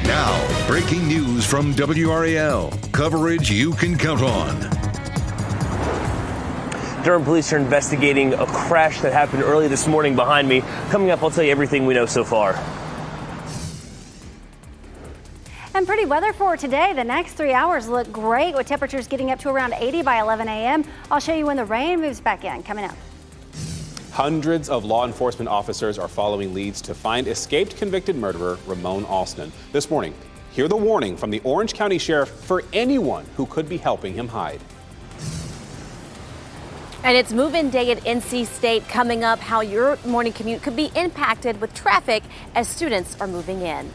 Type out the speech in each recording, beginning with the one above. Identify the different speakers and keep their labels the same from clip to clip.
Speaker 1: Now, breaking news from WRAL. Coverage you can count on.
Speaker 2: Durham police are investigating a crash that happened early this morning behind me. Coming up, I'll tell you everything we know so far.
Speaker 3: And pretty weather for today. The next 3 hours look great with temperatures getting up to around 80 by 11 a.m. I'll show you when the rain moves back in coming up.
Speaker 4: Hundreds of law enforcement officers are following leads to find escaped convicted murderer Ramon Alston. This morning, hear the warning from the Orange County Sheriff for anyone who could be helping him hide.
Speaker 5: And it's move-in day at NC State coming up, how your morning commute could be impacted with traffic as students are moving in.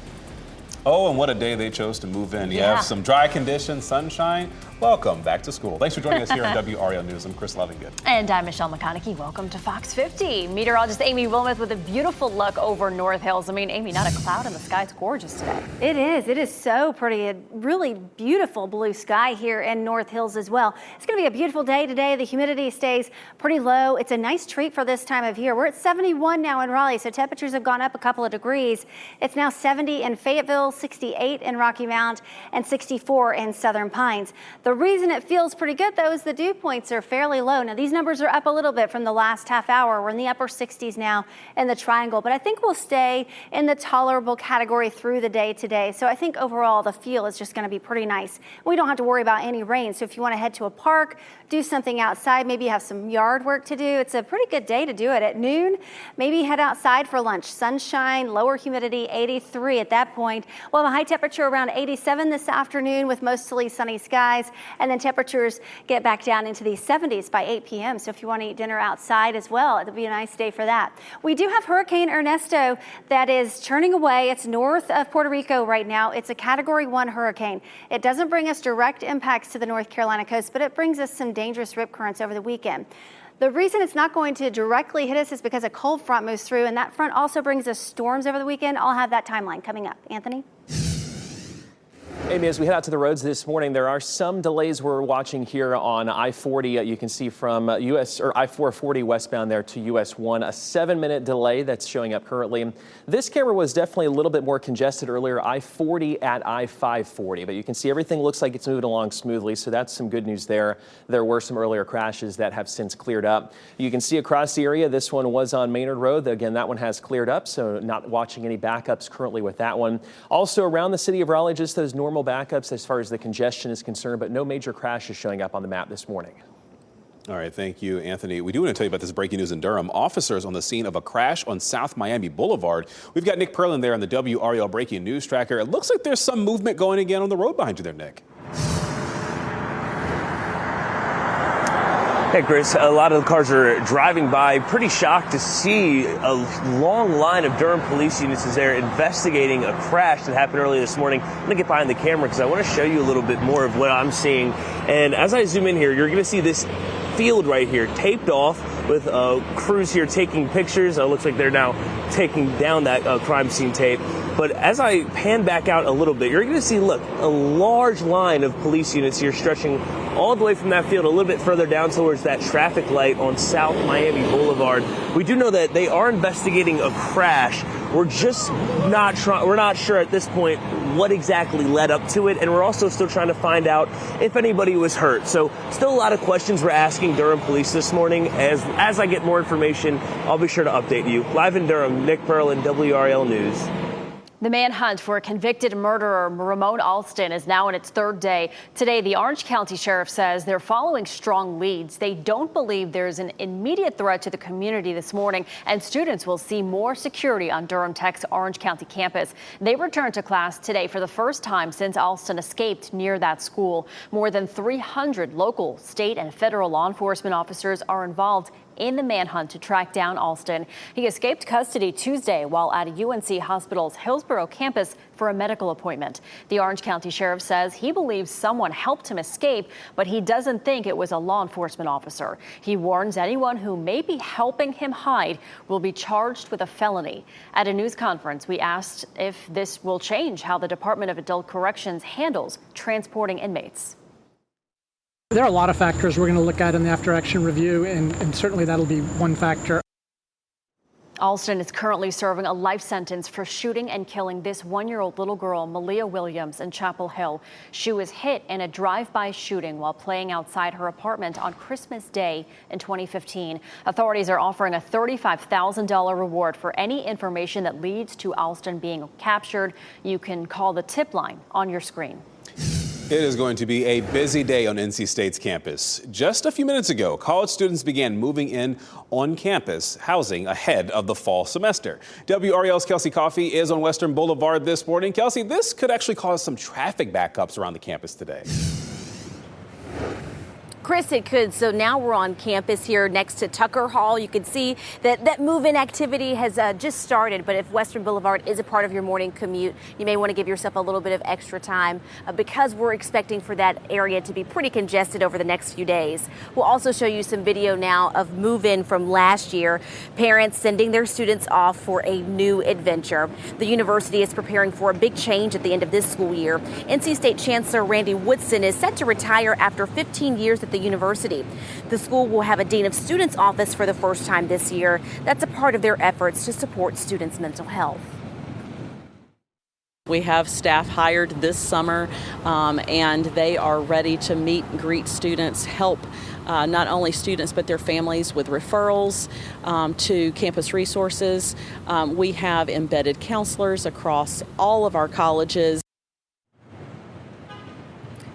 Speaker 4: Oh, and what a day they chose to move in. You
Speaker 5: Yeah.
Speaker 4: have some dry conditions, sunshine. Welcome back to school. Thanks for joining us here on WRAL News. I'm Chris Lovingood.
Speaker 6: And I'm Michelle McConaughey. Welcome to Fox 50. Meteorologist Amy Wilmoth with a beautiful look over North Hills. I mean, Amy, not a cloud in the sky. It's gorgeous today.
Speaker 3: It is. It is so pretty. A really beautiful blue sky here in North Hills as well. It's going to be a beautiful day today. The humidity stays pretty low. It's a nice treat for this time of year. We're at 71 now in Raleigh, so temperatures have gone up a couple of degrees. It's now 70 in Fayetteville, 68 in Rocky Mount, and 64 in Southern Pines. The reason it feels pretty good, though, is the dew points are fairly low. Now, these numbers are up a little bit from the last half hour. We're in the upper 60s now in the triangle, but I think we'll stay in the tolerable category through the day today. So I think overall the feel is just going to be pretty nice. We don't have to worry about any rain. So if you want to head to a park, do something outside, maybe you have some yard work to do, it's a pretty good day to do it. At noon, maybe head outside for lunch. Sunshine, lower humidity, 83 at that point. We'll have a high temperature around 87 this afternoon with mostly sunny skies, and then temperatures get back down into the 70s by 8 p.m. So if you want to eat dinner outside as well, it'll be a nice day for that. We do have Hurricane Ernesto that is churning away. It's north of Puerto Rico right now. It's a Category 1 hurricane. It doesn't bring us direct impacts to the North Carolina coast, but it brings us some dangerous rip currents over the weekend. The reason it's not going to directly hit us is because a cold front moves through, and that front also brings us storms over the weekend. I'll have that timeline coming up. Anthony?
Speaker 2: Amy, as we head out to the roads this morning, there are some delays we're watching here on I-40. You can see from I-440 westbound there to US 1, a 7-minute delay that's showing up currently. This camera was definitely a little bit more congested earlier, I-40 at I-540, but you can see everything looks like it's moving along smoothly, so that's some good news there. There were some earlier crashes that have since cleared up. You can see across the area, this one was on Maynard Road. Again, that one has cleared up, so not watching any backups currently with that one. Also around the city of Raleigh, just those normal backups as far as the congestion is concerned, but no major crashes showing up on the map this morning.
Speaker 4: All right, thank you, Anthony. We do want to tell you about this breaking news in Durham. Officers on the scene of a crash on South Miami Boulevard. We've got Nick Perlin there on the WRAL Breaking News Tracker. It looks like there's some movement going again on the road behind you there, Nick.
Speaker 2: Hey, Chris, a lot of the cars are driving by, pretty shocked to see a long line of Durham police units as they're investigating a crash that happened earlier this morning. I'm going to get behind the camera because I want to show you a little bit more of what I'm seeing. And as I zoom in here, you're going to see this field right here taped off with crews here taking pictures. It looks like they're now taking down that crime scene tape. But as I pan back out a little bit, you're going to see, look, a large line of police units here stretching all the way from that field a little bit further down towards that traffic light on South Miami Boulevard. We do know that they are investigating a crash. We're just not sure at this point what exactly led up to it, and we're also still trying to find out if anybody was hurt. So still a lot of questions we're asking Durham police this morning. As I get more information, I'll be sure to update you. Live in Durham, Nick Perlin, WRAL News.
Speaker 6: The manhunt for convicted murderer Ramon Alston is now in its third day. Today, the Orange County Sheriff says they're following strong leads. They don't believe there's an immediate threat to the community this morning, and students will see more security on Durham Tech's Orange County campus. They returned to class today for the first time since Alston escaped near that school. More than 300 local, state, and federal law enforcement officers are involved in the manhunt to track down Alston. He escaped custody Tuesday while at a UNC Hospital's Hillsborough campus for a medical appointment. The Orange County Sheriff says he believes someone helped him escape, but he doesn't think it was a law enforcement officer. He warns anyone who may be helping him hide will be charged with a felony. At a news conference, we asked if this will change how the Department of Adult Corrections handles transporting inmates.
Speaker 7: There are a lot of factors we're going to look at in the after-action review, and certainly that'll be one factor.
Speaker 6: Alston is currently serving a life sentence for shooting and killing this 1-year-old little girl, Malia Williams, in Chapel Hill. She was hit in a drive-by shooting while playing outside her apartment on Christmas Day in 2015. Authorities are offering a $35,000 reward for any information that leads to Alston being captured. You can call the tip line on your screen.
Speaker 4: It is going to be a busy day on NC State's campus. Just a few minutes ago, college students began moving in on campus housing ahead of the fall semester. WRAL's Kelsey Coffey is on Western Boulevard this morning. Kelsey, this could actually cause some traffic backups around the campus today.
Speaker 5: Chris, it could. So now we're on campus here next to Tucker Hall. You can see that move-in activity has just started. But if Western Boulevard is a part of your morning commute, you may want to give yourself a little bit of extra time because we're expecting for that area to be pretty congested over the next few days. We'll also show you some video now of move-in from last year. Parents sending their students off for a new adventure. The university is preparing for a big change at the end of this school year. NC State Chancellor Randy Woodson is set to retire after 15 years at the university. The school will have a Dean of Students office for the first time this year. That's a part of their efforts to support students' mental health.
Speaker 8: We have staff hired this summer, and they are ready to meet and greet students, help not only students but their families with referrals to campus resources. We have embedded counselors across all of our colleges.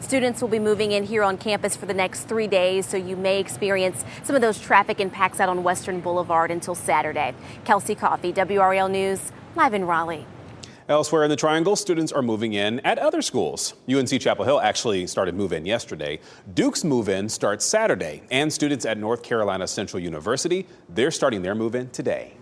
Speaker 5: Students will be moving in here on campus for the next 3 days, so you may experience some of those traffic impacts out on Western Boulevard until Saturday. Kelsey Coffey, WRAL News, live in Raleigh.
Speaker 4: Elsewhere in the Triangle, students are moving in at other schools. UNC Chapel Hill actually started move-in yesterday. Duke's move-in starts Saturday, and students at North Carolina Central University, they're starting their move-in today.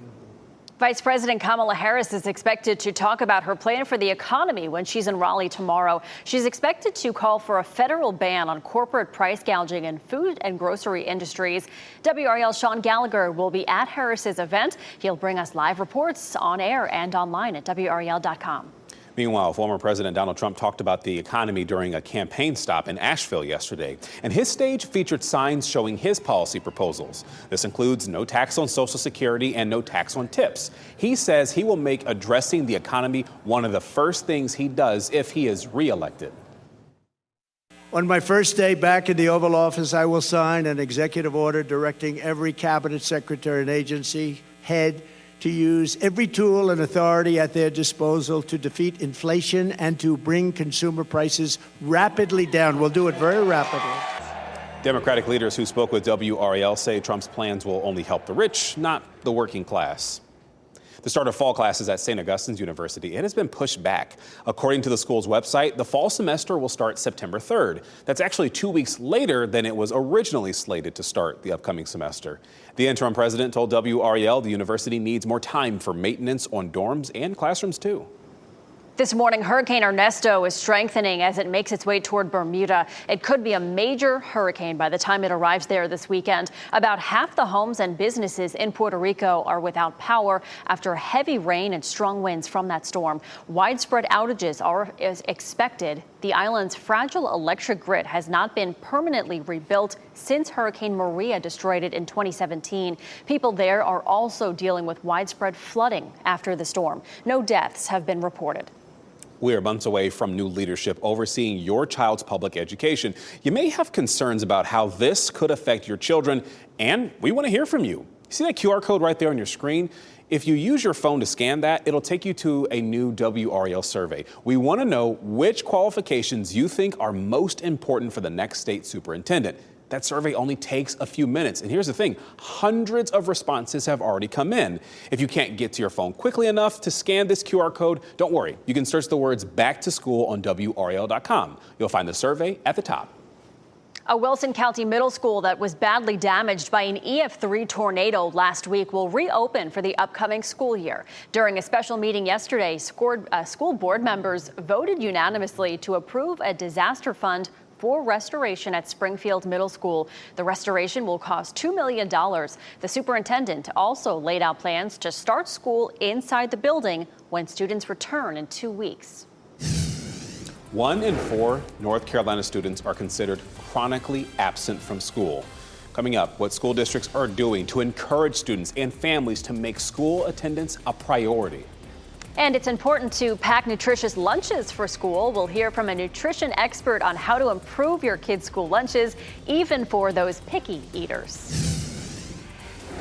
Speaker 6: Vice President Kamala Harris is expected to talk about her plan for the economy when she's in Raleigh tomorrow. She's expected to call for a federal ban on corporate price gouging in food and grocery industries. WRAL's Sean Gallagher will be at Harris's event. He'll bring us live reports on air and online at WRAL.com.
Speaker 4: Meanwhile, former President Donald Trump talked about the economy during a campaign stop in Asheville yesterday, and his stage featured signs showing his policy proposals. This includes no tax on Social Security and no tax on tips. He says he will make addressing the economy one of the first things he does if he is reelected.
Speaker 9: On my first day back in the Oval Office, I will sign an executive order directing every cabinet secretary and agency head to use every tool and authority at their disposal to defeat inflation and to bring consumer prices rapidly down. We'll do it very rapidly.
Speaker 4: Democratic leaders who spoke with WRAL say Trump's plans will only help the rich, not the working class. The start of fall classes at St. Augustine's University, it has been pushed back. According to the school's website, the fall semester will start September 3rd. That's actually 2 weeks later than it was originally slated to start the upcoming semester. The interim president told WRAL the university needs more time for maintenance on dorms and classrooms, too.
Speaker 6: This morning, Hurricane Ernesto is strengthening as it makes its way toward Bermuda. It could be a major hurricane by the time it arrives there this weekend. About half the homes and businesses in Puerto Rico are without power after heavy rain and strong winds from that storm. Widespread outages are expected. The island's fragile electric grid has not been permanently rebuilt since Hurricane Maria destroyed it in 2017. People there are also dealing with widespread flooding after the storm. No deaths have been reported.
Speaker 4: We are months away from new leadership overseeing your child's public education. You may have concerns about how this could affect your children, and we want to hear from you. See that QR code right there on your screen? If you use your phone to scan that, it'll take you to a new WRAL survey. We want to know which qualifications you think are most important for the next state superintendent. That survey only takes a few minutes. And here's the thing, hundreds of responses have already come in. If you can't get to your phone quickly enough to scan this QR code, don't worry. You can search the words back to school on WRAL.com. You'll find the survey at the top.
Speaker 6: A Wilson County middle school that was badly damaged by an EF3 tornado last week will reopen for the upcoming school year. During a special meeting yesterday, school board members voted unanimously to approve a disaster fund for restoration at Springfield Middle School. The restoration will cost $2 million. The superintendent also laid out plans to start school inside the building when students return in 2 weeks. 1
Speaker 4: in 4 North Carolina students are considered chronically absent from school. Coming up, what school districts are doing to encourage students and families to make school attendance a priority.
Speaker 6: And it's important to pack nutritious lunches for school. We'll hear from a nutrition expert on how to improve your kids' school lunches, even for those picky eaters.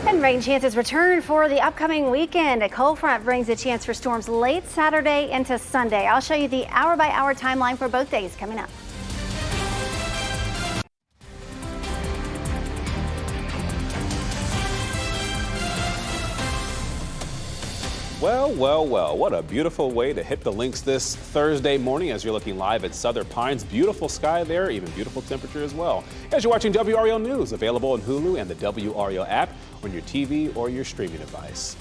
Speaker 3: And rain chances return for the upcoming weekend. A cold front brings a chance for storms late Saturday into Sunday. I'll show you the hour-by-hour timeline for both days coming up.
Speaker 4: Well, what a beautiful way to hit the links this Thursday morning as you're looking live at Southern Pines. Beautiful sky there, even beautiful temperature as well. As you're watching WRAL News, available on Hulu and the WRAL app on your TV or your streaming device.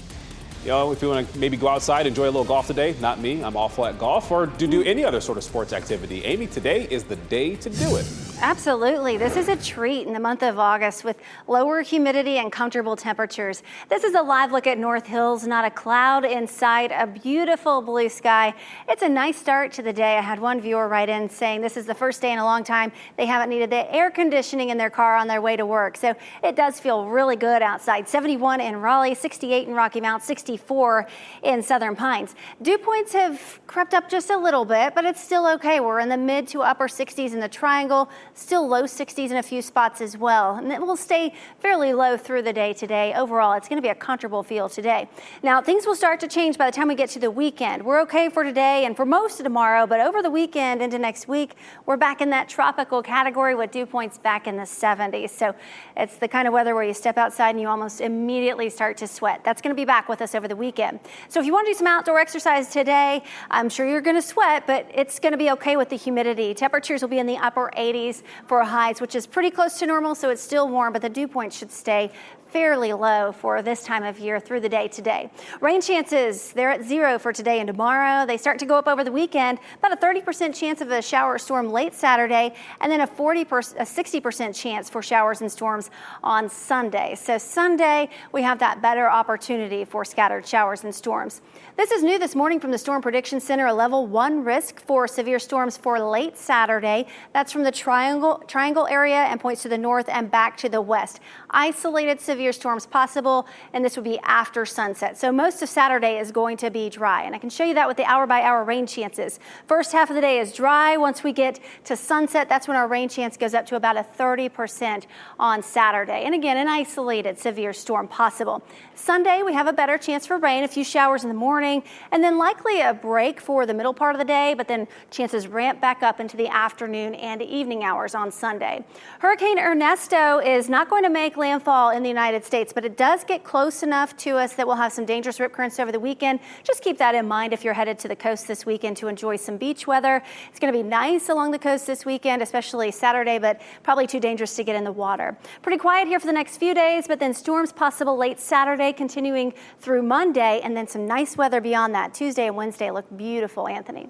Speaker 4: You know, if you want to maybe go outside, enjoy a little golf today, not me, I'm awful at golf, or to do any other sort of sports activity. Amy, today is the day to do it.
Speaker 3: Absolutely. This is a treat in the month of August with lower humidity and comfortable temperatures. This is a live look at North Hills, not a cloud in sight, a beautiful blue sky. It's a nice start to the day. I had one viewer write in saying this is the first day in a long time they haven't needed the air conditioning in their car on their way to work. So it does feel really good outside. 71 in Raleigh, 68 in Rocky Mount, 64 in Southern Pines. Dew points have crept up just a little bit, but it's still okay. We're in the mid to upper 60s in the Triangle. Still low 60s in a few spots as well. And it will stay fairly low through the day today. Overall, it's going to be a comfortable feel today. Now, things will start to change by the time we get to the weekend. We're okay for today and for most of tomorrow, but over the weekend into next week, we're back in that tropical category with dew points back in the 70s. So it's the kind of weather where you step outside and you almost immediately start to sweat. That's going to be back with us over the weekend. So if you want to do some outdoor exercise today, I'm sure you're going to sweat, but it's going to be okay with the humidity. Temperatures will be in the upper 80s for highs, which is pretty close to normal, so it's still warm, but the dew point should stay fairly low for this time of year through the day today. Rain chances, they're at 0 for today and tomorrow. They start to go up over the weekend, about a 30% chance of a shower or storm late Saturday, and then a 60% chance for showers and storms on Sunday. So Sunday, we have that better opportunity for scattered showers and storms. This is new this morning from the Storm Prediction Center, a level 1 risk for severe storms for late Saturday. That's from the Triangle area and points to the north and back to the west. Isolated severe storms possible, and this would be after sunset. So most of Saturday is going to be dry, and I can show you that with the hour-by-hour rain chances. First half of the day is dry. Once we get to sunset, that's when our rain chance goes up to about a 30% on Saturday. And again, an isolated severe storm possible. Sunday, we have a better chance for rain, a few showers in the morning, and then likely a break for the middle part of the day, but then chances ramp back up into the afternoon and evening hours on Sunday. Hurricane Ernesto is not going to make landfall in the United States, but it does get close enough to us that we'll have some dangerous rip currents over the weekend. Just keep that in mind if you're headed to the coast this weekend to enjoy some beach weather. It's going to be nice along the coast this weekend, especially Saturday, but probably too dangerous to get in the water. Pretty quiet here for the next few days, but then storms possible late Saturday, continuing through Monday, and then some nice weather beyond that. Tuesday and Wednesday look beautiful, Anthony.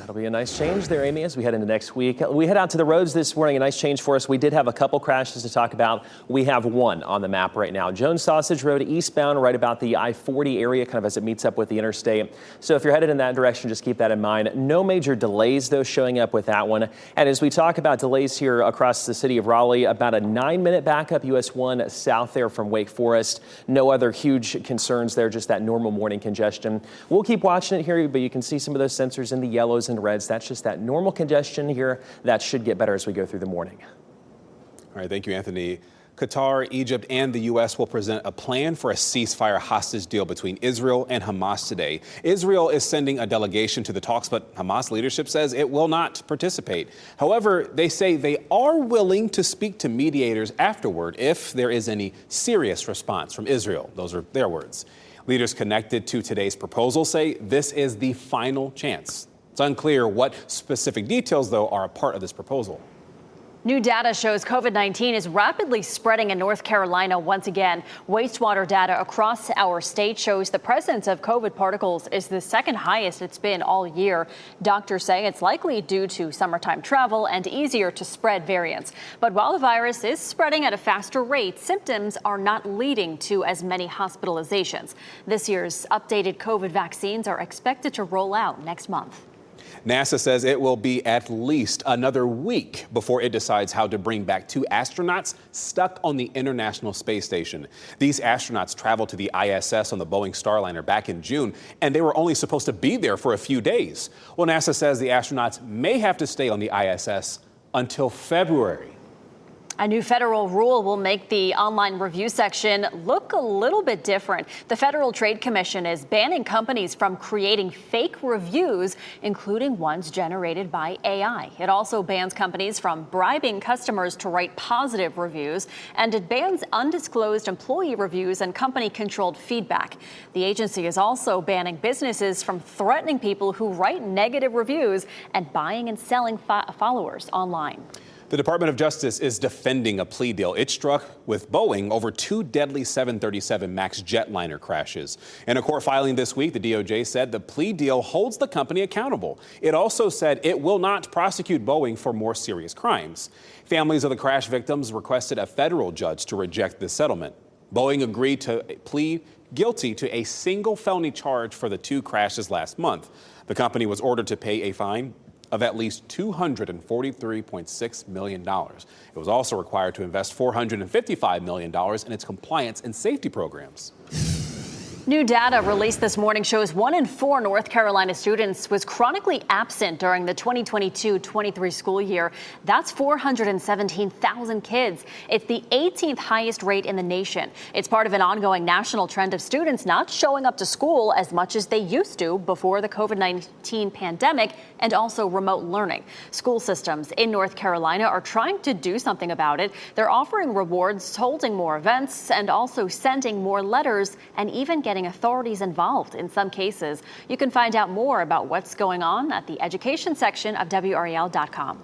Speaker 2: That'll be a nice change there, Amy, as we head into next week. We head out to the roads this morning. A nice change for us. We did have a couple crashes to talk about. We have one on the map right now. Jones Sausage Road eastbound, right about the I-40 area, kind of as it meets up with the interstate. So if you're headed in that direction, just keep that in mind. No major delays, though, showing up with that one. And as we talk about delays here across the city of Raleigh, about a 9-minute backup US 1 south there from Wake Forest. No other huge concerns there, just that normal morning congestion. We'll keep watching it here, but you can see some of those sensors in the yellows and reds. That's just that normal congestion here. That should get better as we go through the morning.
Speaker 4: All right, thank you, Anthony. Qatar, Egypt, and the U.S. will present a plan for a ceasefire hostage deal between Israel and Hamas today. Israel is sending a delegation to the talks, but Hamas leadership says it will not participate. However, they say they are willing to speak to mediators afterward if there is any serious response from Israel. Those are their words. Leaders connected to today's proposal say this is the final chance. It's unclear what specific details, though, are a part of this proposal.
Speaker 6: New data shows COVID-19 is rapidly spreading in North Carolina once again. Wastewater data across our state shows the presence of COVID particles is the second highest it's been all year. Doctors say it's likely due to summertime travel and easier to spread variants. But while the virus is spreading at a faster rate, symptoms are not leading to as many hospitalizations. This year's updated COVID vaccines are expected to roll out next month.
Speaker 4: NASA says it will be at least another week before it decides how to bring back 2 astronauts stuck on the International Space Station. These astronauts traveled to the ISS on the Boeing Starliner back in June, and they were only supposed to be there for a few days. Well, NASA says the astronauts may have to stay on the ISS until February.
Speaker 6: A new federal rule will make the online review section look a little bit different. The Federal Trade Commission is banning companies from creating fake reviews, including ones generated by AI. It also bans companies from bribing customers to write positive reviews, and it bans undisclosed employee reviews and company-controlled feedback. The agency is also banning businesses from threatening people who write negative reviews and buying and selling followers online.
Speaker 4: The Department of Justice is defending a plea deal it struck with Boeing over 2 deadly 737 MAX jetliner crashes. In a court filing this week, the DOJ said the plea deal holds the company accountable. It also said it will not prosecute Boeing for more serious crimes. Families of the crash victims requested a federal judge to reject the settlement. Boeing agreed to plead guilty to a single felony charge for the 2 crashes last month. The company was ordered to pay a fine of at least $243.6 million. It was also required to invest $455 million in its compliance and safety programs.
Speaker 6: New data released this morning shows 1 in 4 North Carolina students was chronically absent during the 2022-23 school year. That's 417,000 kids. It's the 18th highest rate in the nation. It's part of an ongoing national trend of students not showing up to school as much as they used to before the COVID-19 pandemic and also remote learning. School systems in North Carolina are trying to do something about it. They're offering rewards, holding more events, and also sending more letters and even getting authorities involved in some cases. You can find out more about what's going on at the education section of WRAL.com.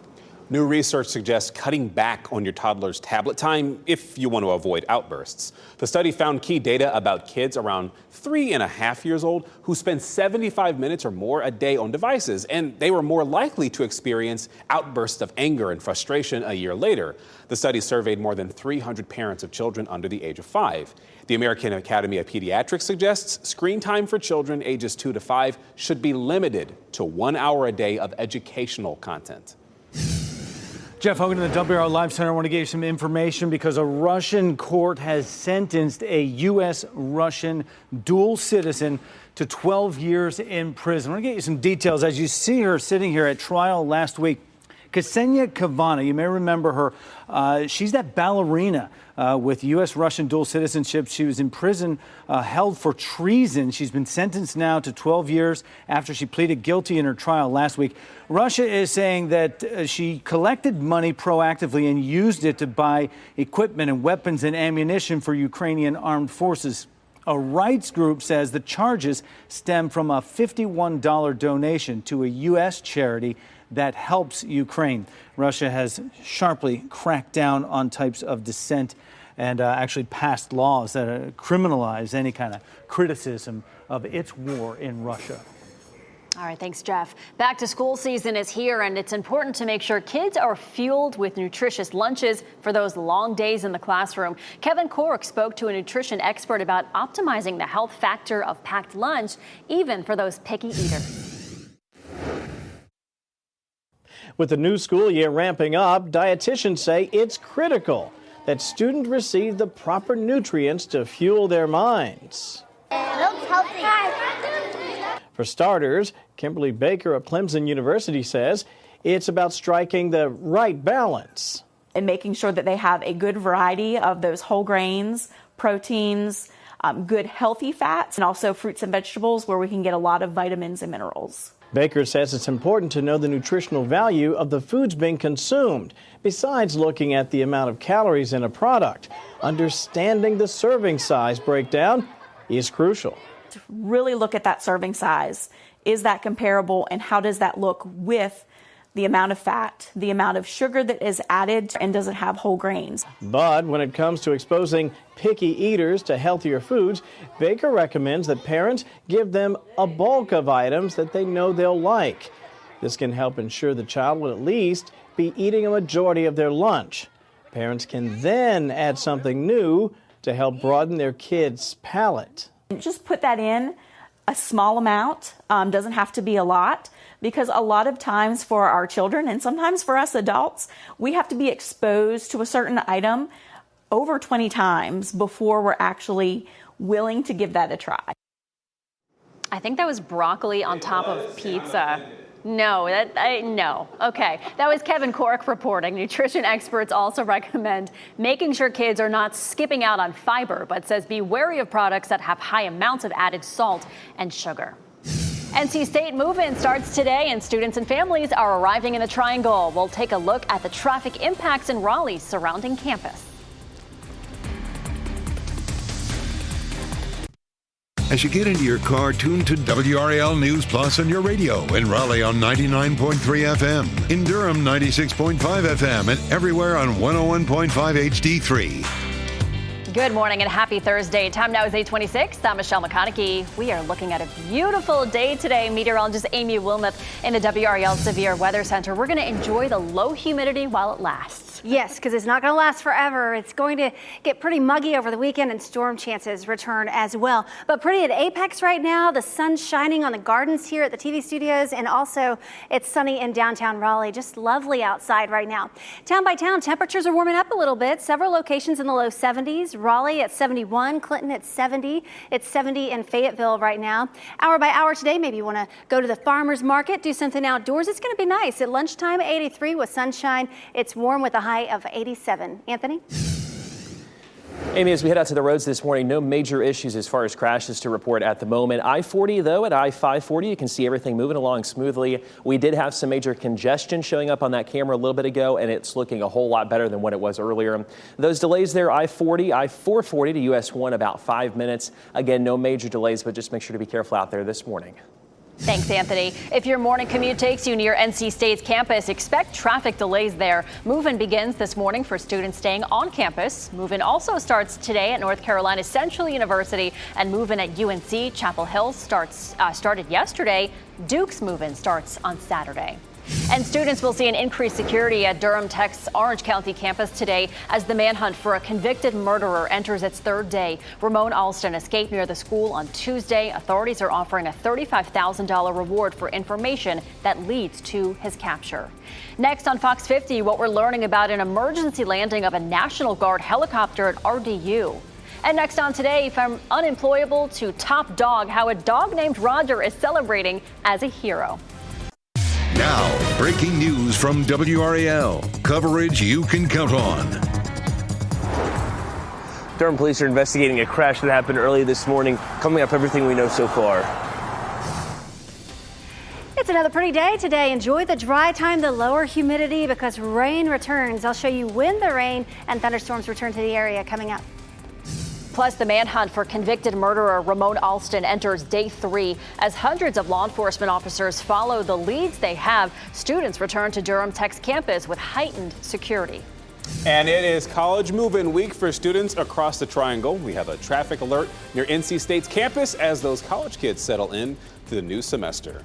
Speaker 4: New research suggests cutting back on your toddler's tablet time if you want to avoid outbursts. The study found key data about kids around 3.5 years old who spend 75 minutes or more a day on devices, and they were more likely to experience outbursts of anger and frustration a year later. The study surveyed more than 300 parents of children under the age of 5. The American Academy of Pediatrics suggests screen time for children ages 2 to 5 should be limited to 1 hour a day of educational content.
Speaker 10: Jeff Hogan in the WRAL Live Center. I want to give you some information because a Russian court has sentenced a U.S.-Russian dual citizen to 12 years in prison. I want to get you some details. As you see her sitting here at trial last week, Ksenia Kavana, you may remember her. She's that ballerina with U.S.-Russian dual citizenship. She was in prison held for treason. She's been sentenced now to 12 years after she pleaded guilty in her trial last week. Russia is saying that she collected money proactively and used it to buy equipment and weapons and ammunition for Ukrainian armed forces. A rights group says the charges stem from a $51 donation to a U.S. charity that helps Ukraine. Russia has sharply cracked down on types of dissent and actually passed laws that criminalize any kind of criticism of its war in Russia.
Speaker 6: All right, thanks, Jeff. Back to school season is here, and it's important to make sure kids are fueled with nutritious lunches for those long days in the classroom. Kevin Cork spoke to a nutrition expert about optimizing the health factor of packed lunch, even for those picky eaters.
Speaker 11: With the new school year ramping up, dietitians say it's critical that students receive the proper nutrients to fuel their minds.
Speaker 12: Milk's healthy.
Speaker 11: For starters, Kimberly Baker of Clemson University says it's about striking the right balance.
Speaker 13: And making sure that they have a good variety of those whole grains, proteins, good healthy fats, and also fruits and vegetables where we can get a lot of vitamins and minerals.
Speaker 11: Baker says it's important to know the nutritional value of the foods being consumed. Besides looking at the amount of calories in a product, understanding the serving size breakdown is crucial.
Speaker 13: To really look at that serving size. Is that comparable, and how does that look with the amount of fat, the amount of sugar that is added, and does it have whole grains?
Speaker 11: But when it comes to exposing picky eaters to healthier foods, Baker recommends that parents give them a bulk of items that they know they'll like. This can help ensure the child will at least be eating a majority of their lunch. Parents can then add something new to help broaden their kids' palate.
Speaker 13: Just put that in a small amount, doesn't have to be a lot, because a lot of times for our children and sometimes for us adults, we have to be exposed to a certain item over 20 times before we're actually willing to give that a try.
Speaker 6: I think that was broccoli on top of pizza. No, no. Okay, that was Kevin Cork reporting. Nutrition experts also recommend making sure kids are not skipping out on fiber, but says be wary of products that have high amounts of added salt and sugar. NC State move-in starts today, and students and families are arriving in the Triangle. We'll take a look at the traffic impacts in Raleigh surrounding campus.
Speaker 1: As you get into your car, tune to WRAL News Plus on your radio. In Raleigh on 99.3 FM. In Durham, 96.5 FM. And everywhere on 101.5 HD3.
Speaker 6: Good morning and happy Thursday. Time now is 8:26. I'm Michelle McConaughey. We are looking at a beautiful day today. Meteorologist Amy Wilmoth in the WRAL Severe Weather Center. We're going to enjoy the low humidity while it lasts.
Speaker 3: Yes, because it's not going to last forever. It's going to get pretty muggy over the weekend, and storm chances return as well. But pretty at Apex right now. The sun's shining on the gardens here at the TV studios, and also it's sunny in downtown Raleigh. Just lovely outside right now. Town by town, temperatures are warming up a little bit. Several locations in the low 70s. Raleigh at 71, Clinton at 70. It's 70 in Fayetteville right now. Hour by hour today, maybe you want to go to the farmer's market, do something outdoors. It's going to be nice. At lunchtime, 83 with sunshine. It's warm with a high of 87. Anthony?
Speaker 2: Amy, as we head out to the roads this morning, no major issues as far as crashes to report at the moment. I-40, though, at I-540, you can see everything moving along smoothly. We did have some major congestion showing up on that camera a little bit ago, and it's looking a whole lot better than what it was earlier. Those delays there, I-40, I-440 to US 1, about 5 minutes. Again, no major delays, but just make sure to be careful out there this morning.
Speaker 6: Thanks, Anthony. If your morning commute takes you near NC State's campus, expect traffic delays there. Move-in begins this morning for students staying on campus. Move-in also starts today at North Carolina Central University, and move-in at UNC Chapel Hill started yesterday. Duke's move-in starts on Saturday. And students will see an increased security at Durham Tech's Orange County campus today as the manhunt for a convicted murderer enters its third day. Ramon Alston escaped near the school on Tuesday. Authorities are offering a $35,000 reward for information that leads to his capture. Next on Fox 50, what we're learning about an emergency landing of a National Guard helicopter at RDU. And next on Today, from unemployable to top dog, how a dog named Roger is celebrating as a hero.
Speaker 1: Now, breaking news from WRAL. Coverage you can count on.
Speaker 2: Durham police are investigating a crash that happened early this morning. Coming up, everything we know so far.
Speaker 3: It's another pretty day today. Enjoy the dry time, the lower humidity, because rain returns. I'll show you when the rain and thunderstorms return to the area coming up.
Speaker 6: Plus, the manhunt for convicted murderer Ramon Alston enters day 3 as hundreds of law enforcement officers follow the leads they have. Students return to Durham Tech's campus with heightened security.
Speaker 4: And it is college move-in week for students across the Triangle. We have a traffic alert near NC State's campus as those college kids settle in to the new semester.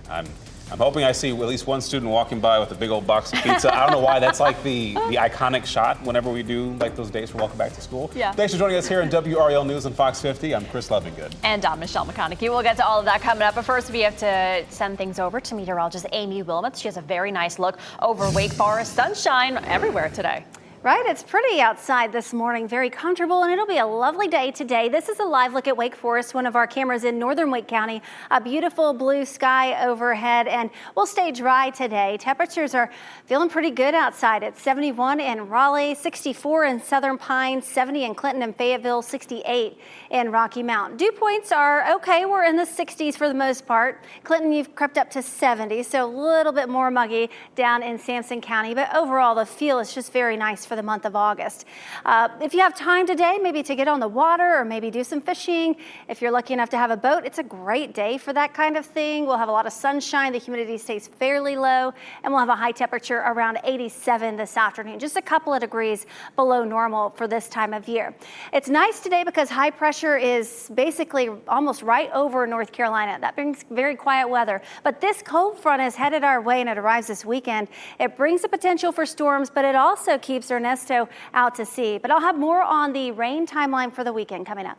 Speaker 4: I'm hoping I see at least one student walking by with a big old box of pizza. I don't know why that's like the iconic shot whenever we do like those days for Welcome Back to School.
Speaker 6: Yeah.
Speaker 4: Thanks for joining us here in WRAL News on Fox 50. I'm Chris Lovingood.
Speaker 6: And I'm Michelle McConaughey. We'll get to all of that coming up. But first, we have to send things over to meteorologist Amy Wilmoth. She has a very nice look over Wake Forest. Sunshine everywhere today.
Speaker 3: Right, it's pretty outside this morning, very comfortable, and it'll be a lovely day today. This is a live look at Wake Forest, one of our cameras in northern Wake County. A beautiful blue sky overhead, and we'll stay dry today. Temperatures are feeling pretty good outside. It's 71 in Raleigh, 64 in Southern Pines, 70 in Clinton and Fayetteville, 68 in Rocky Mount. Dew points are okay. We're in the 60s for the most part. Clinton, you've crept up to 70, so a little bit more muggy down in Sampson County, but overall the feel is just very nice for the month of August. If you have time today, maybe to get on the water or maybe do some fishing, if you're lucky enough to have a boat, it's a great day for that kind of thing. We'll have a lot of sunshine. The humidity stays fairly low, and we'll have a high temperature around 87 this afternoon, just a couple of degrees below normal for this time of year. It's nice today because high pressure is basically almost right over North Carolina. That brings very quiet weather, but this cold front is headed our way and it arrives this weekend. It brings the potential for storms, but it also keeps Ernesto out to sea. But I'll have more on the rain timeline for the weekend coming up.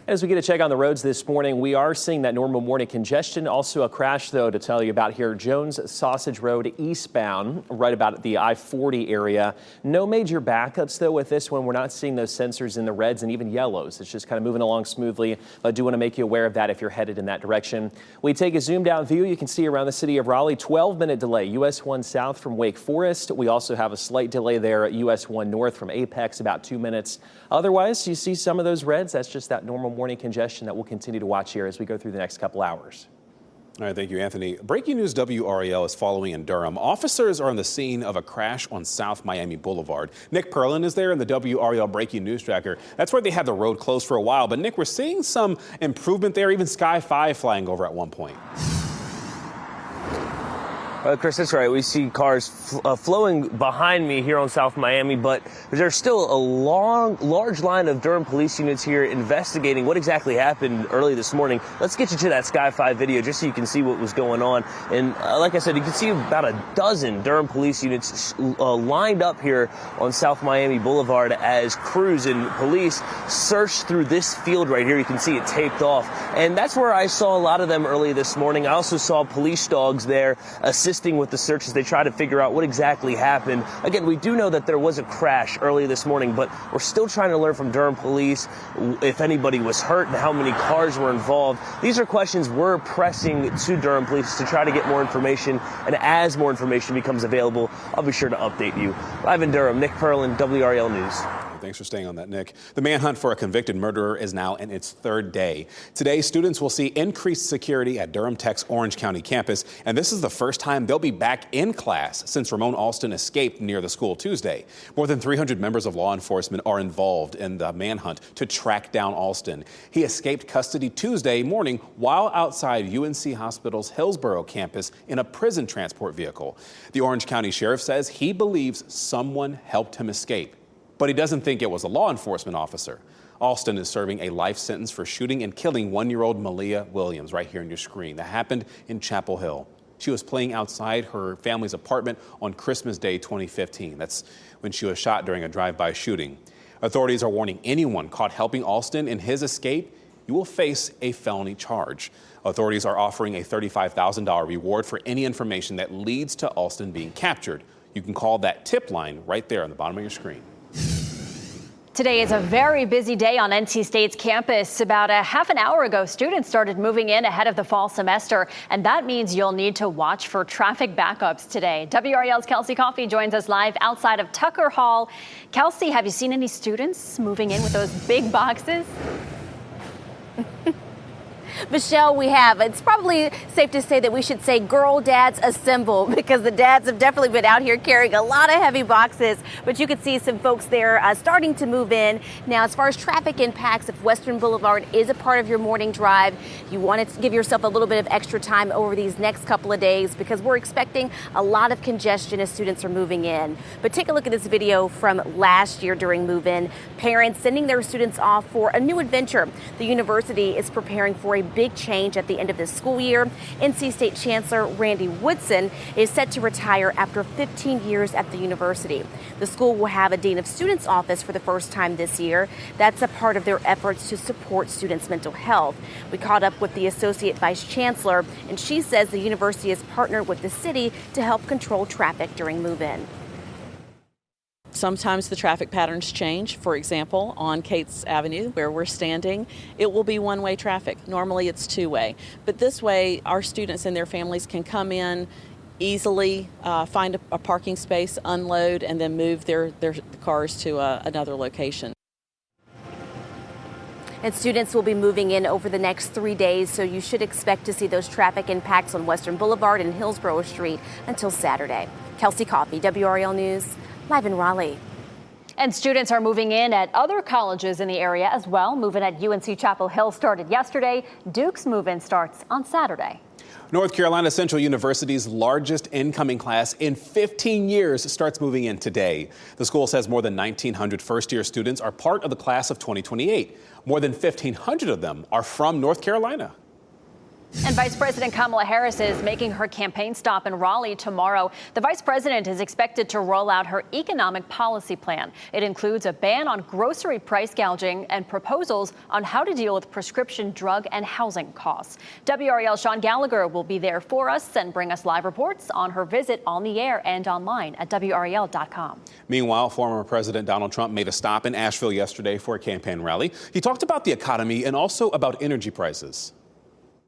Speaker 2: As we get a check on the roads this morning, we are seeing that normal morning congestion. Also a crash, though, to tell you about here. Jones Sausage Road eastbound, right about the I-40 area. No major backups, though, with this one. We're not seeing those sensors in the reds and even yellows. It's just kind of moving along smoothly. I do want to make you aware of that if you're headed in that direction. We take a zoomed out view. You can see around the city of Raleigh, 12-minute delay. US 1 south from Wake Forest. We also have a slight delay there at US 1 north from Apex, about 2 minutes. Otherwise, you see some of those reds. That's just that normal morning congestion that we'll continue to watch here as we go through the next couple hours.
Speaker 4: All right, thank you, Anthony. Breaking news WRAL is following in Durham. Officers are on the scene of a crash on South Miami Boulevard. Nick Perlin is there in the WRAL Breaking News Tracker. That's where they had the road closed for a while. But, Nick, we're seeing some improvement there, even Sky 5 flying over at one point.
Speaker 2: Chris, that's right. We see cars flowing behind me here on South Miami, but there's still a large line of Durham police units here investigating what exactly happened early this morning. Let's get you to that Sky 5 video just so you can see what was going on. And like I said, you can see about a dozen Durham police units lined up here on South Miami Boulevard as crews and police search through this field right here. You can see it taped off. And that's where I saw a lot of them early this morning. I also saw police dogs there assisting with the search as they try to figure out what exactly happened. Again, we do know that there was a crash early this morning, but we're still trying to learn from Durham police if anybody was hurt and how many cars were involved. These are questions we're pressing to Durham police to try to get more information, and as more information becomes available, I'll be sure to update you. Live in Durham, Nick Perlin, WRAL News.
Speaker 4: Thanks for staying on that, Nick. The manhunt for a convicted murderer is now in its third day. Today, students will see increased security at Durham Tech's Orange County campus, and this is the first time they'll be back in class since Ramon Alston escaped near the school Tuesday. More than 300 members of law enforcement are involved in the manhunt to track down Alston. He escaped custody Tuesday morning while outside UNC Hospital's Hillsborough campus in a prison transport vehicle. The Orange County Sheriff says he believes someone helped him escape, but he doesn't think it was a law enforcement officer. Alston is serving a life sentence for shooting and killing 1-year-old Malia Williams right here on your screen. That happened in Chapel Hill. She was playing outside her family's apartment on Christmas Day 2015. That's when she was shot during a drive-by shooting. Authorities are warning anyone caught helping Alston in his escape, you will face a felony charge. Authorities are offering a $35,000 reward for any information that leads to Alston being captured. You can call that tip line right there on the bottom of your screen.
Speaker 6: Today is a very busy day on NC State's campus. About a half an hour ago, students started moving in ahead of the fall semester, and that means you'll need to watch for traffic backups today. WRAL's Kelsey Coffey joins us live outside of Tucker Hall. Kelsey, have you seen any students moving in with those big boxes?
Speaker 5: Michelle, we have. It's probably safe to say that we should say girl dads assemble, because the dads have definitely been out here carrying a lot of heavy boxes. But you could see some folks there starting to move in. Now, as far as traffic impacts, if Western Boulevard is a part of your morning drive, you want to give yourself a little bit of extra time over these next couple of days, because we're expecting a lot of congestion as students are moving in. But take a look at this video from last year during move-in. Parents sending their students off for a new adventure. The university is preparing for a big change at the end of this school year. NC State Chancellor Randy Woodson is set to retire after 15 years at the university. The school will have a Dean of Students office for the first time this year. That's a part of their efforts to support students' mental health. We caught up with the Associate Vice Chancellor, and she says the university has partnered with the city to help control traffic during move-in.
Speaker 8: Sometimes the traffic patterns change. For example, on Cates Avenue, where we're standing, it will be one-way traffic. Normally it's two-way. But this way, our students and their families can come in easily, find a parking space, unload, and then move their cars to another location.
Speaker 5: And students will be moving in over the next 3 days, so you should expect to see those traffic impacts on Western Boulevard and Hillsborough Street until Saturday. Kelsey Coffey, WRAL News, live in Raleigh.
Speaker 6: And students are moving in at other colleges in the area as well. Move-in at UNC Chapel Hill started yesterday. Duke's move-in starts on Saturday.
Speaker 4: North Carolina Central University's largest incoming class in 15 years starts moving in today. The school says more than 1,900 first-year students are part of the class of 2028. More than 1,500 of them are from North Carolina.
Speaker 6: And Vice President Kamala Harris is making her campaign stop in Raleigh tomorrow. The vice president is expected to roll out her economic policy plan. It includes a ban on grocery price gouging and proposals on how to deal with prescription drug and housing costs. WRAL Sean Gallagher will be there for us and bring us live reports on her visit on the air and online at WRAL.com.
Speaker 4: Meanwhile, former President Donald Trump made a stop in Asheville yesterday for a campaign rally. He talked about the economy and also about energy prices.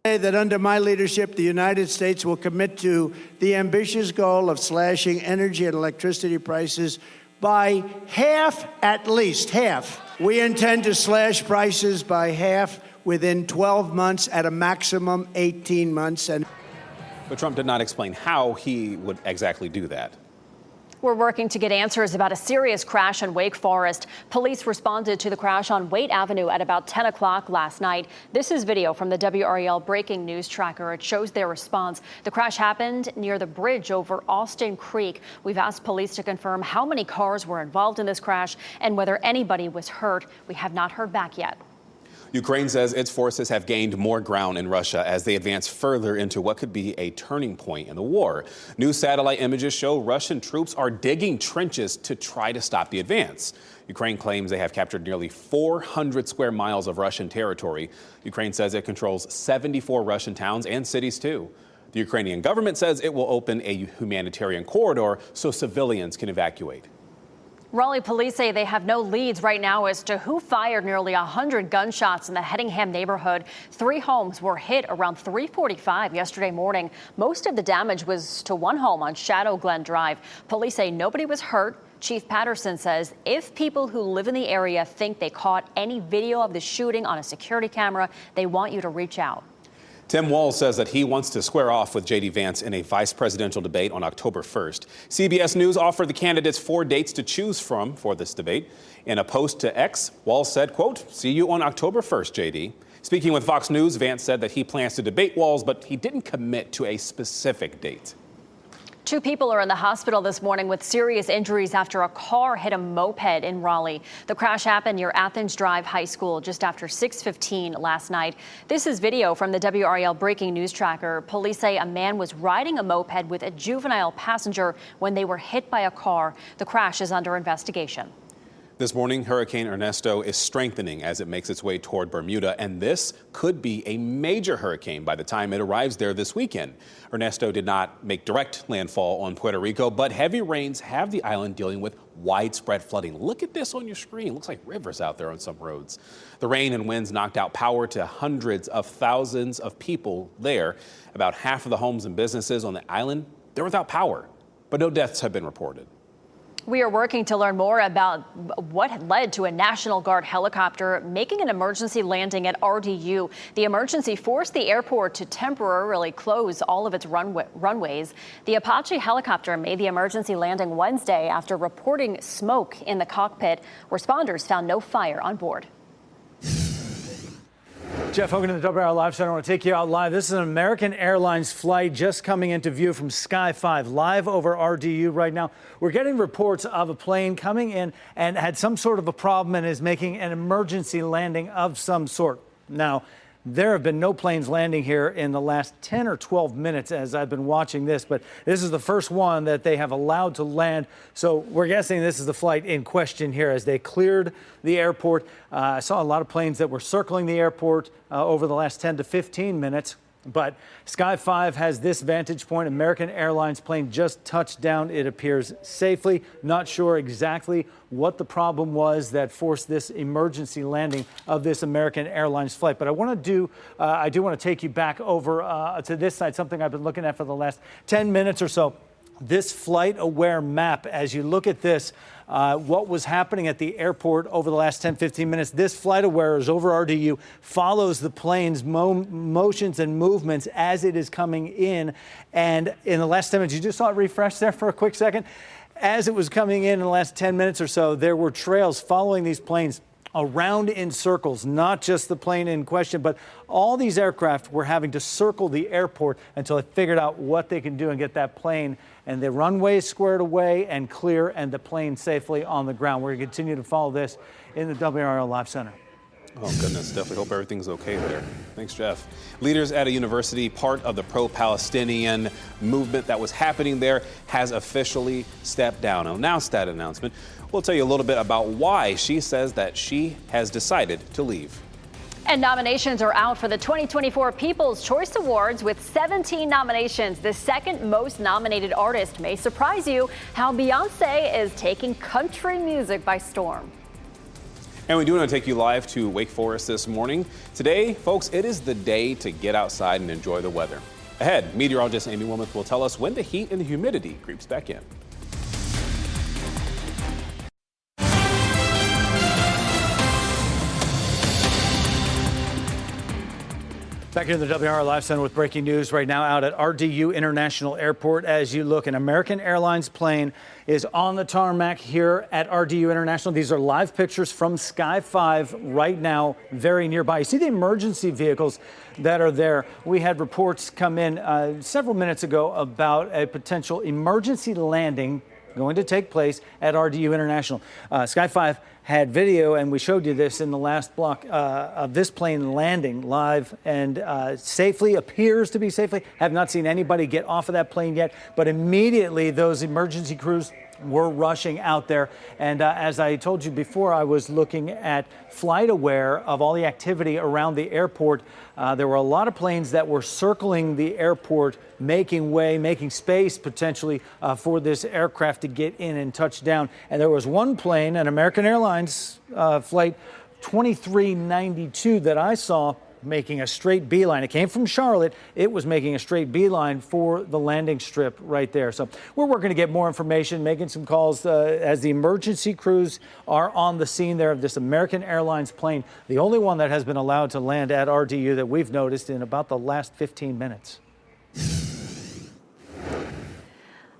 Speaker 9: That under my leadership, the United States will commit to the ambitious goal of slashing energy and electricity prices by half, at least half. We intend to slash prices by half within 12 months, at a maximum 18 months.
Speaker 4: But Trump did not explain how he would exactly do that.
Speaker 6: We're working to get answers about a serious crash in Wake Forest. Police responded to the crash on Waite Avenue at about 10 o'clock last night. This is video from the WRAL breaking news tracker. It shows their response. The crash happened near the bridge over Austin Creek. We've asked police to confirm how many cars were involved in this crash and whether anybody was hurt. We have not heard back yet.
Speaker 4: Ukraine says its forces have gained more ground in Russia as they advance further into what could be a turning point in the war. New satellite images show Russian troops are digging trenches to try to stop the advance. Ukraine claims they have captured nearly 400 square miles of Russian territory. Ukraine says it controls 74 Russian towns and cities, too. The Ukrainian government says it will open a humanitarian corridor so civilians can evacuate.
Speaker 6: Raleigh police say they have no leads right now as to who fired nearly 100 gunshots in the Hedingham neighborhood. 3 homes were hit around 3:45 yesterday morning. Most of the damage was to one home on Shadow Glen Drive. Police say nobody was hurt. Chief Patterson says if people who live in the area think they caught any video of the shooting on a security camera, they want you to reach out.
Speaker 4: Tim Walz says that he wants to square off with J.D. Vance in a vice presidential debate on October 1st. CBS News offered the candidates 4 dates to choose from for this debate. In a post to X, Walz said, quote, "See you on October 1st, J.D." Speaking with Fox News, Vance said that he plans to debate Walz, but he didn't commit to a specific date.
Speaker 6: 2 people are in the hospital this morning with serious injuries after a car hit a moped in Raleigh. The crash happened near Athens Drive High School just after 6:15 last night. This is video from the WRAL breaking news tracker. Police say a man was riding a moped with a juvenile passenger when they were hit by a car. The crash is under investigation.
Speaker 4: This morning, Hurricane Ernesto is strengthening as it makes its way toward Bermuda, and this could be a major hurricane by the time it arrives there this weekend. Ernesto did not make direct landfall on Puerto Rico, but heavy rains have the island dealing with widespread flooding. Look at this on your screen. Looks like rivers out there on some roads. The rain and winds knocked out power to hundreds of thousands of people there. About half of the homes and businesses on the island, they're without power, but no deaths have been reported.
Speaker 6: We are working to learn more about what led to a National Guard helicopter making an emergency landing at RDU. The emergency forced the airport to temporarily close all of its runways. The Apache helicopter made the emergency landing Wednesday after reporting smoke in the cockpit. Responders found no fire on board.
Speaker 10: Jeff Hogan in the WRAL Live Center. I want to take you out live. This is an American Airlines flight just coming into view from Sky 5, live over RDU right now. We're getting reports of a plane coming in and had some sort of a problem and is making an emergency landing of some sort. Now, there have been no planes landing here in the last 10 or 12 minutes as I've been watching this, but this is the first one that they have allowed to land. So we're guessing this is the flight in question here as they cleared the airport. I saw a lot of planes that were circling the airport over the last 10 to 15 minutes. But Sky 5 has this vantage point. American Airlines plane just touched down, it appears, safely. Not sure exactly what the problem was that forced this emergency landing of this American Airlines flight. But I do want to take you back over to this side, something I've been looking at for the last 10 minutes or so. This flight aware map, as you look at this, what was happening at the airport over the last 10, 15 minutes. This flight aware is over RDU, follows the plane's motions and movements as it is coming in. And in the last 10 minutes, you just saw it refresh there for a quick second. As it was coming in the last 10 minutes or so, there were trails following these planes around in circles, not just the plane in question, but all these aircraft were having to circle the airport until they figured out what they can do and get that plane and the runway squared away and clear and the plane safely on the ground. We're going to continue to follow this in the WRAL Live Center.
Speaker 4: Oh, goodness. Definitely hope everything's okay there. Thanks, Jeff. Leaders at a university, part of the pro-Palestinian movement that was happening there, has officially stepped down. Announced that announcement. We'll tell you a little bit about why she says that she has decided to leave.
Speaker 6: And nominations are out for the 2024 People's Choice Awards with 17 nominations. The second most nominated artist may surprise you how Beyonce is taking country music by storm.
Speaker 4: And we do want to take you live to Wake Forest this morning. Today, folks, it is the day to get outside and enjoy the weather. Ahead, meteorologist Amy Wilmoth will tell us when the heat and the humidity creeps back in.
Speaker 10: Back here in the WRAL Live Center with breaking news right now out at RDU International Airport. As you look, an American Airlines plane is on the tarmac here at RDU International. These are live pictures from Sky 5 right now, very nearby. You see the emergency vehicles that are there. We had reports come in several minutes ago about a potential emergency landing going to take place at RDU International. Sky 5 had video, and we showed you this in the last block of this plane landing live and safely, appears to be safely. Have not seen anybody get off of that plane yet, but immediately those emergency crews were rushing out there. And as I told you before, I was looking at FlightAware of all the activity around the airport. There were a lot of planes that were circling the airport, making way, making space potentially for this aircraft to get in and touch down. And there was one plane, an American Airlines flight 2392 that I saw making a straight beeline. It came from Charlotte. It was making a straight beeline for the landing strip right there. So we're working to get more information, making some calls as the emergency crews are on the scene there of this American Airlines plane, the only one that has been allowed to land at RDU that we've noticed in about the last 15 minutes.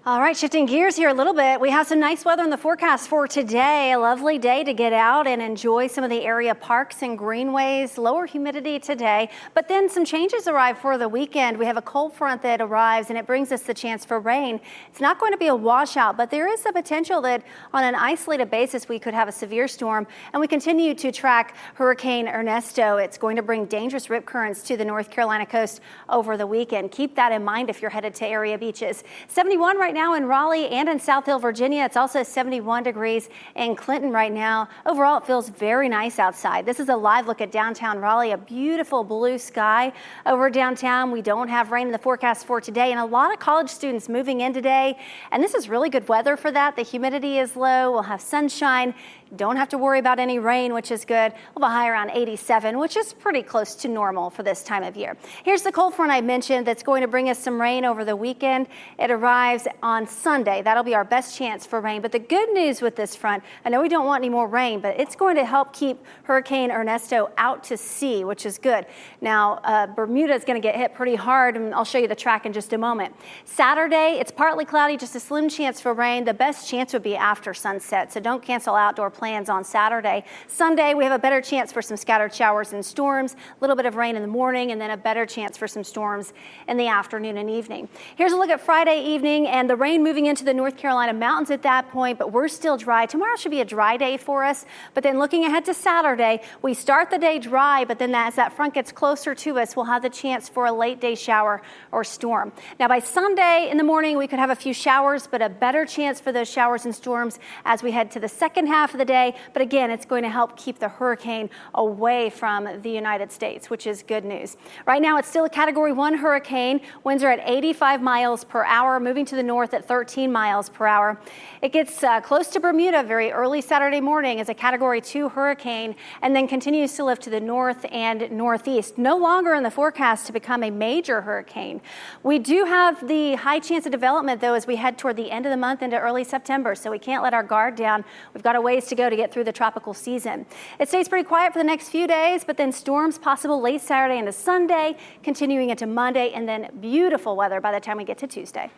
Speaker 3: All right, shifting gears here a little bit. We have some nice weather in the forecast for today. A lovely day to get out and enjoy some of the area parks and greenways. Lower humidity today, but then some changes arrive for the weekend. We have a cold front that arrives and it brings us the chance for rain. It's not going to be a washout, but there is the potential that on an isolated basis we could have a severe storm. And we continue to track Hurricane Ernesto. It's going to bring dangerous rip currents to the North Carolina coast over the weekend. Keep that in mind if you're headed to area beaches. 71 right now in Raleigh and in South Hill, Virginia. It's also 71 degrees in Clinton right now. Overall, it feels very nice outside. This is a live look at downtown Raleigh, a beautiful blue sky over downtown. We don't have rain in the forecast for today, and a lot of college students moving in today. And this is really good weather for that. The humidity is low. We'll have sunshine. Don't have to worry about any rain, which is good. We'll have a high around 87, which is pretty close to normal for this time of year. Here's the cold front I mentioned that's going to bring us some rain over the weekend. It arrives on Sunday. That'll be our best chance for rain. But the good news with this front, I know we don't want any more rain, but it's going to help keep Hurricane Ernesto out to sea, which is good. Now, Bermuda is going to get hit pretty hard, and I'll show you the track in just a moment. Saturday, it's partly cloudy, just a slim chance for rain. The best chance would be after sunset, so don't cancel outdoor plans on Saturday. Sunday, we have a better chance for some scattered showers and storms, a little bit of rain in the morning, and then a better chance for some storms in the afternoon and evening. Here's a look at Friday evening and the rain moving into the North Carolina mountains at that point, but we're still dry. Tomorrow should be a dry day for us, but then looking ahead to Saturday, we start the day dry, but then as that front gets closer to us, we'll have the chance for a late day shower or storm. Now, by Sunday in the morning, we could have a few showers, but a better chance for those showers and storms as we head to the second half of the day. But again, it's going to help keep the hurricane away from the United States, which is good news. Right now, it's still a Category 1 hurricane. Winds are at 85 miles per hour, moving to the north at 13 miles per hour. It gets close to Bermuda very early Saturday morning as a Category 2 hurricane, and then continues to lift to the north and northeast. No longer in the forecast to become a major hurricane. We do have the high chance of development, though, as we head toward the end of the month into early September, so we can't let our guard down. We've got a ways to go to get through the tropical season. It stays pretty quiet for the next few days, but then storms possible late Saturday into Sunday, continuing into Monday, and then beautiful weather by the time we get to Tuesday.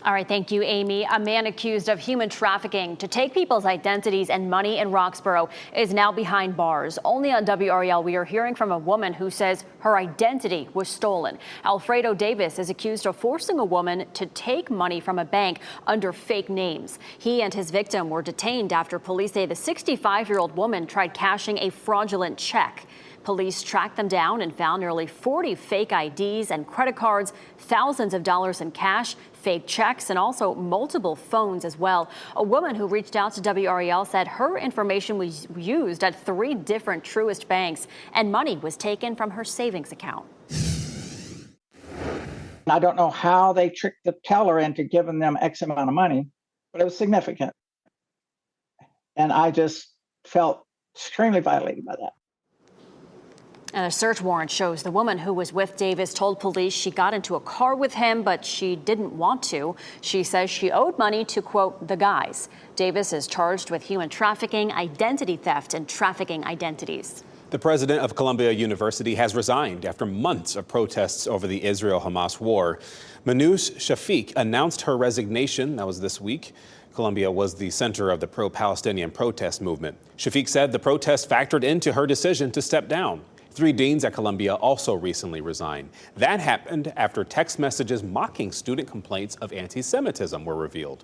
Speaker 6: All right, thank you, Amy. A man accused of human trafficking to take people's identities and money in Roxborough is now behind bars. Only on WRAL, we are hearing from a woman who says her identity was stolen. Alfredo Davis is accused of forcing a woman to take money from a bank under fake names. He and his victim were detained after police say the 65-year-old woman tried cashing a fraudulent check. Police tracked them down and found nearly 40 fake IDs and credit cards, thousands of dollars in cash, fake checks, and also multiple phones as well. A woman who reached out to WRAL said her information was used at 3 different Truist banks and money was taken from her savings account.
Speaker 12: I don't know how they tricked the teller into giving them X amount of money, but it was significant. And I just felt extremely violated by that.
Speaker 6: And a search warrant shows the woman who was with Davis told police she got into a car with him, but she didn't want to. She says she owed money to, quote, the guys. Davis is charged with human trafficking, identity theft, and trafficking identities.
Speaker 4: The president of Columbia University has resigned after months of protests over the Israel-Hamas war. Manoush Shafiq announced her resignation. That was this week. Columbia was the center of the pro-Palestinian protest movement. Shafiq said the protest factored into her decision to step down. 3 deans at Columbia also recently resigned. That happened after text messages mocking student complaints of anti-Semitism were revealed.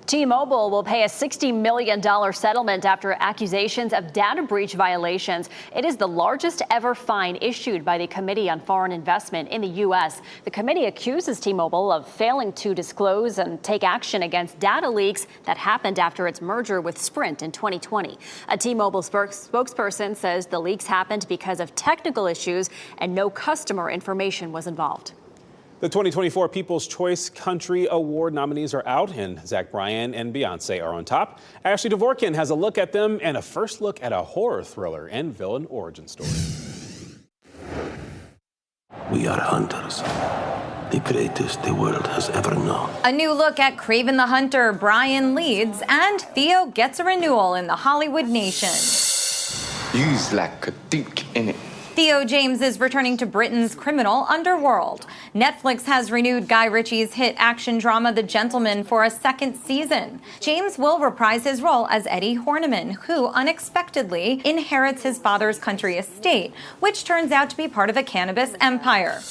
Speaker 6: T-Mobile will pay a $60 million settlement after accusations of data breach violations. It is the largest ever fine issued by the Committee on Foreign Investment in the U.S. The committee accuses T-Mobile of failing to disclose and take action against data leaks that happened after its merger with Sprint in 2020. A T-Mobile spokesperson says the leaks happened because of technical issues and no customer information was involved.
Speaker 4: The 2024 People's Choice Country Award nominees are out, and Zach Bryan and Beyonce are on top. Ashley Dvorkin has a look at them and a first look at a horror thriller and villain origin story.
Speaker 14: We are hunters, the greatest the world has ever known.
Speaker 15: A new look at Kraven the Hunter, Brian leads, and Theo gets a renewal in the Hollywood nation.
Speaker 16: He's like a dick in it.
Speaker 15: Theo James is returning to Britain's criminal underworld. Netflix has renewed Guy Ritchie's hit action drama The Gentleman for a 2nd season. James will reprise his role as Eddie Horniman, who unexpectedly inherits his father's country estate, which turns out to be part of a cannabis empire.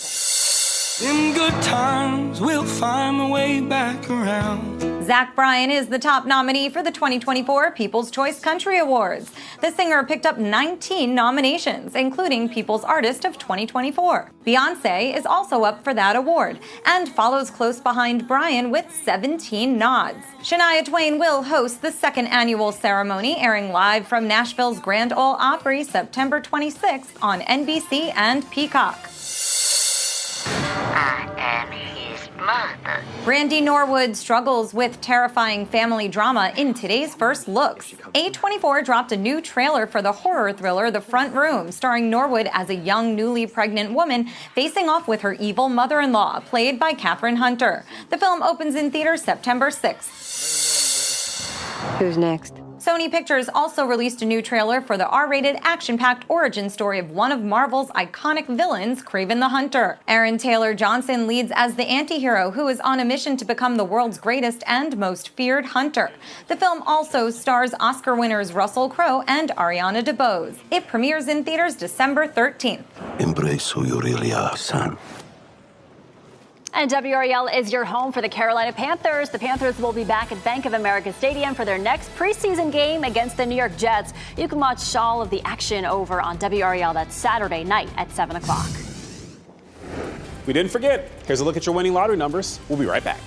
Speaker 17: In good times, we'll find a way back around.
Speaker 15: Zach Bryan is the top nominee for the 2024 People's Choice Country Awards. The singer picked up 19 nominations, including People's Artist of 2024. Beyonce is also up for that award and follows close behind Bryan with 17 nods. Shania Twain will host the 2nd annual ceremony, airing live from Nashville's Grand Ole Opry September 26th on NBC and Peacock.
Speaker 18: I am his mother.
Speaker 15: Brandy Norwood struggles with terrifying family drama in today's First Looks. A24 dropped a new trailer for the horror thriller The Front Room, starring Norwood as a young, newly pregnant woman facing off with her evil mother-in-law, played by Katherine Hunter. The film opens in theaters September 6th.
Speaker 18: Who's next?
Speaker 15: Sony Pictures also released a new trailer for the R-rated, action-packed origin story of one of Marvel's iconic villains, Kraven the Hunter. Aaron Taylor Johnson leads as the anti-hero who is on a mission to become the world's greatest and most feared hunter. The film also stars Oscar winners Russell Crowe and Ariana DeBose. It premieres in theaters December 13th.
Speaker 14: Embrace who you really are, son.
Speaker 6: And WRAL is your home for the Carolina Panthers. The Panthers will be back at Bank of America Stadium for their next preseason game against the New York Jets. You can watch all of the action over on WRAL. That's Saturday night at 7 o'clock.
Speaker 4: We didn't forget. Here's a look at your winning lottery numbers. We'll be right back.